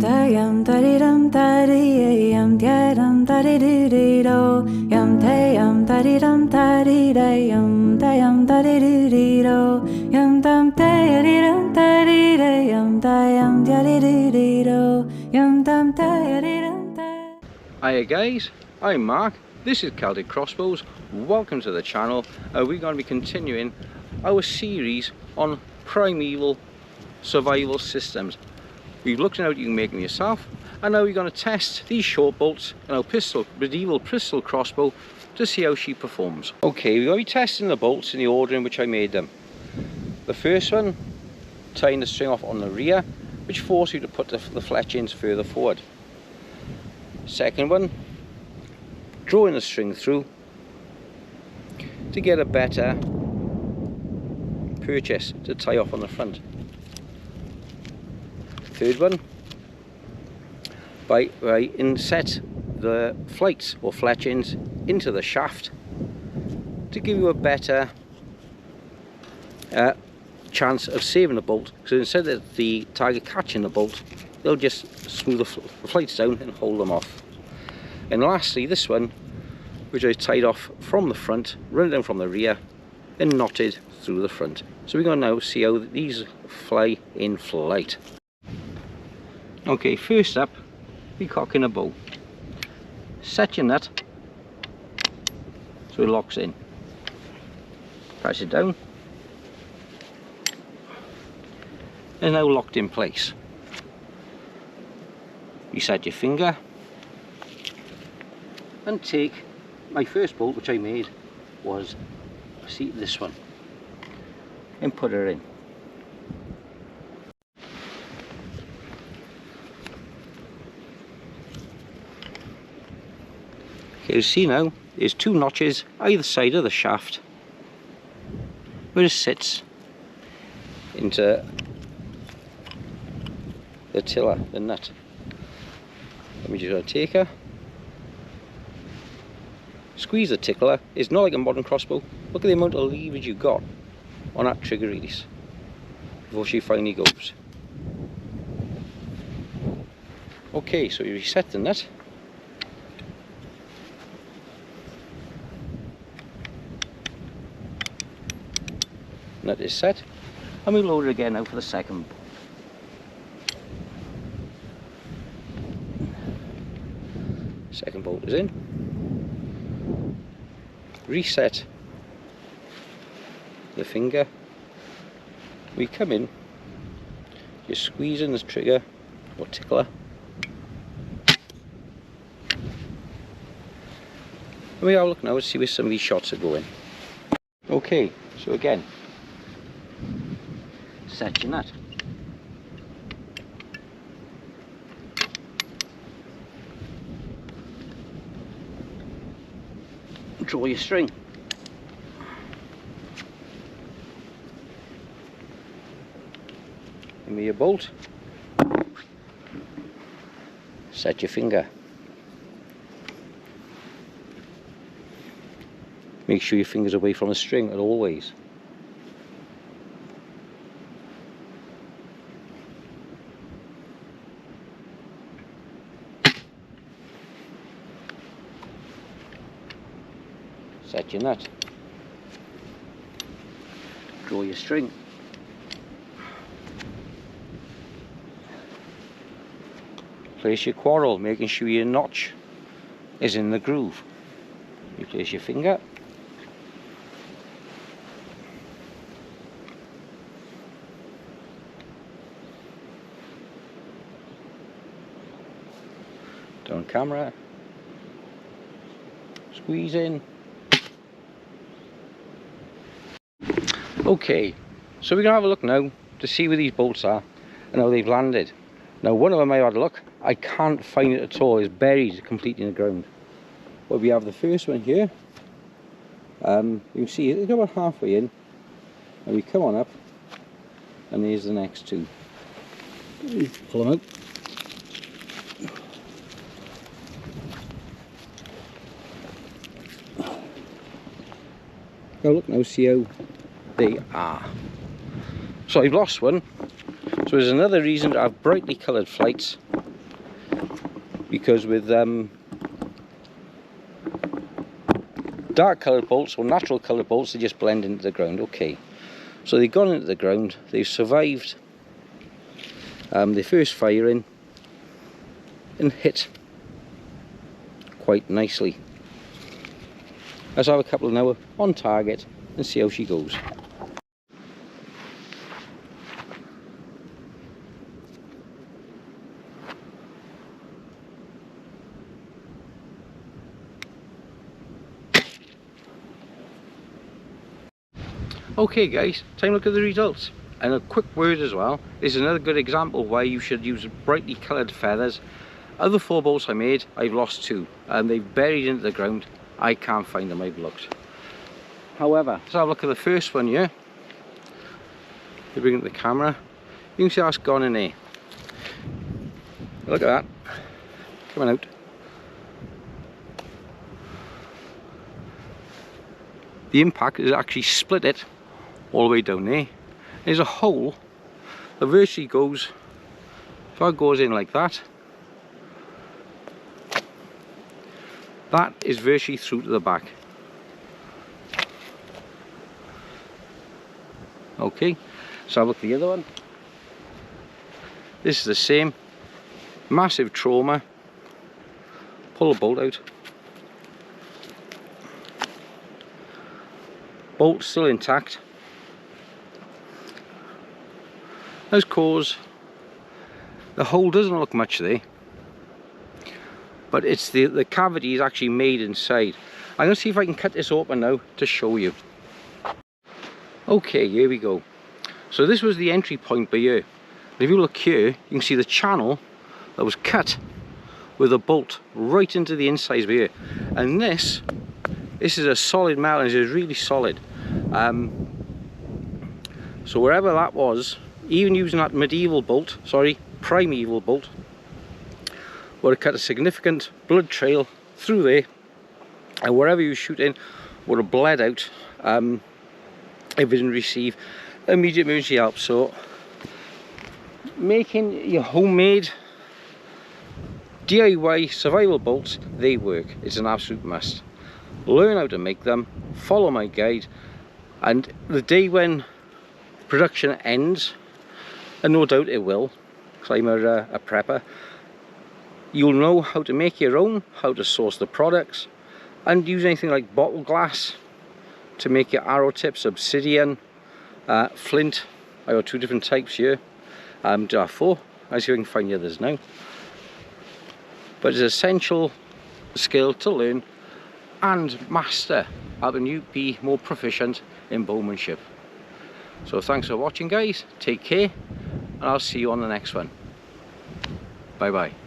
da yum da dee dum da dee yum da dum da dee dee dee do yum da dee dum da dee da yum da dee dee dee do yum dum da dee dum da dee da yum da dee dee dee do yum dum da dee dum da. Hiya guys, I'm Mark. This is Celtic Crossbows. Welcome to the channel. We're going to be continuing our series on primeval survival systems. We've looked at how you can make them yourself, and now we're going to test these short bolts and our medieval pistol crossbow to see how she performs. Okay, we're going to be testing the bolts in the order in which I made them. The first one, tying the string off on the rear, which forces you to put the fletchings further forward. Second one, drawing the string through to get a better purchase to tie off on the front. Third one, by inset the flights or fletchings into the shaft to give you a better chance of saving the bolt, because instead of the target catching the bolt, they'll just smooth the flights down and hold them off. And lastly, this one, which I tied off from the front, run down from the rear and knotted through the front. So we're going to now see how these fly in flight. Okay, first up, we cock in a bow. Set your nut so it locks in. Press it down. And now locked in place. You set your finger and take my first bolt, which I made was, see, this one, and put her in. Okay, you see now there's two notches either side of the shaft where it sits into the tiller, the nut. Let me just take her, squeeze the tickler. It's not like a modern crossbow. Look at the amount of leverage you got on that trigger release before she finally goes. Okay, so you reset the nut. Nut is set, and we load it again now for the second. Second bolt is in. Reset the finger. We come in, just squeeze in the trigger or tickler, and we have a look now to see where some of these shots are going. Okay, so again, set your nut. Draw your string. Give me your bolt. Set your finger. Make sure your finger's away from the string at always. Set your nut. Draw your string. Place your quarrel, making sure your notch is in the groove. You place your finger. Down camera. Squeeze in. Okay, so we're going to have a look now to see where these bolts are and how they've landed. Now, one of them I had a look, I can't find it at all, it's buried completely in the ground. But we have the first one here. You can see it's about halfway in, and we come on up, and there's the next two. Pull them out. Now look, now see how they are. So I've lost one, so there's another reason to have brightly coloured flights because with dark coloured bolts or natural coloured bolts, they just blend into the ground. Okay, so they've gone into the ground, they've survived the first firing and hit quite nicely. Let's have a couple now on target and see how she goes. Okay guys, time to look at the results. And a quick word as well, this is another good example why you should use brightly coloured feathers. Other 4 bolts I made, I've lost 2 and they've buried into the ground. I can't find them, I've looked. However, let's have a look at the first one here. You bring it to the camera, you can see that's gone in there. Look at that, coming out. The impact has actually split it all the way down there. There's a hole that virtually goes, if I goes in like that, that is virtually through to the back. Okay, so I'll look at the other one. This is the same, massive trauma. Pull the bolt out. Bolt still intact. Has caused, the hole doesn't look much there, but it's the cavity is actually made inside. I'm going to see if I can cut this open now to show you. Okay, here we go. So this was the entry point by here. If you look here, you can see the channel that was cut with a bolt right into the insides by here. And this is a solid metal, and it's really solid. So wherever that was, even using that primeval bolt, would have cut a significant blood trail through there, and wherever you shoot in would have bled out if it didn't receive immediate emergency help. So making your homemade DIY survival bolts, they work. It's an absolute must. Learn how to make them, follow my guide, and the day when production ends, and no doubt it will, because I'm a prepper, you'll know how to make your own, how to source the products, and use anything like bottle glass to make your arrow tips, obsidian, flint. I got 2 different types here, 4, I'll see if I can find the others now. But it's an essential skill to learn and master, helping you be more proficient in bowmanship. So thanks for watching guys, take care, and I'll see you on the next one. Bye bye.